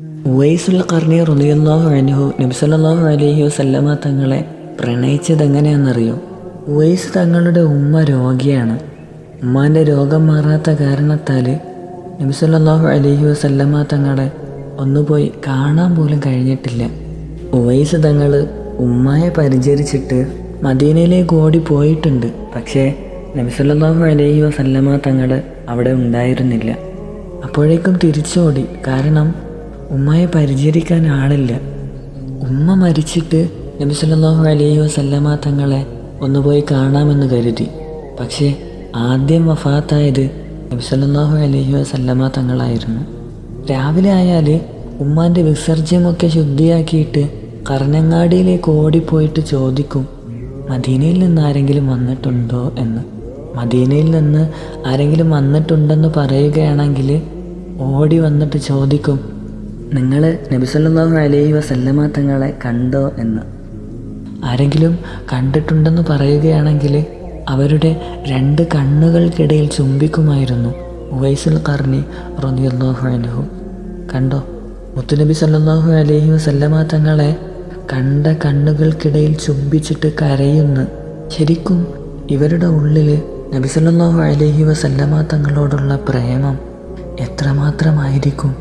ഉവൈസുൽ ഖർനി റളിയല്ലാഹു അൻഹു നബി സല്ലല്ലാഹു അലൈഹി വസല്ലമ തങ്ങളെ പ്രണയിച്ചത് എങ്ങനെയാണെന്നറിയോ? ഉവൈസ് തങ്ങളുടെ ഉമ്മ രോഗിയാണ്. ഉമ്മാൻ്റെ രോഗം മാറാത്ത കാരണത്താൽ നബി സല്ലല്ലാഹു അലൈഹി വസല്ലമ തങ്ങളെ ഒന്നുപോയി കാണാൻ പോലും കഴിഞ്ഞിട്ടില്ല. ഉവൈസ് തങ്ങൾ ഉമ്മയെ പരിചരിച്ചിട്ട് മദീനയിലേക്ക് ഓടി പോയിട്ടുണ്ട്. പക്ഷേ നബി സല്ലല്ലാഹു അലൈഹി വസല്ലമ തങ്ങൾ അവിടെ ഉണ്ടായിരുന്നില്ല. അപ്പോഴേക്കും തിരിച്ചോടി. കാരണം ഉമ്മയെ പരിചരിക്കാൻ ആളില്ല. ഉമ്മ മരിച്ചിട്ട് നബി സല്ലല്ലാഹു അലൈഹി വസല്ലമ തങ്ങളെ ഒന്നുപോയി കാണാമെന്ന് കരുതി. പക്ഷേ ആദ്യം വഫാത്തായത് നബി സല്ലല്ലാഹു അലൈഹി വസല്ലമ തങ്ങളായിരുന്നു. രാവിലെ ആയാൽ ഉമ്മാൻ്റെ വിസർജ്യമൊക്കെ ശുദ്ധിയാക്കിയിട്ട് കർണങ്ങാടിയിലേക്ക് ഓടിപ്പോയിട്ട് ചോദിക്കും, മദീനയിൽ നിന്ന് ആരെങ്കിലും വന്നിട്ടുണ്ടോ എന്ന്. മദീനയിൽ നിന്ന് ആരെങ്കിലും വന്നിട്ടുണ്ടെന്ന് പറയുകയാണെങ്കിൽ ഓടി വന്നിട്ട് ചോദിക്കും, നിങ്ങൾ നബി സല്ലല്ലാഹു അലൈഹി വസല്ലമ തങ്ങളെ കണ്ടോ എന്ന്. ആരെങ്കിലും കണ്ടിട്ടുണ്ടെന്ന് പറയുകയാണെങ്കിൽ അവരുടെ 2 കണ്ണുകൾക്കിടയിൽ ചുംബിക്കുമായിരുന്നു ഉവൈസുൽ ഖർനി റളിയല്ലാഹു അൻഹു. കണ്ടോ, മുത്തുനബി സല്ലല്ലാഹു അലൈഹി വസല്ലമ തങ്ങളെ കണ്ട കണ്ണുകൾക്കിടയിൽ ചുംബിച്ചിട്ട് കരയുന്നു. ശരിക്കും ഇവരുടെ ഉള്ളിൽ നബി സല്ലല്ലാഹു അലൈഹി വസല്ലമ തങ്ങളോടുള്ള പ്രേമം എത്രമാത്രമായിരിക്കും.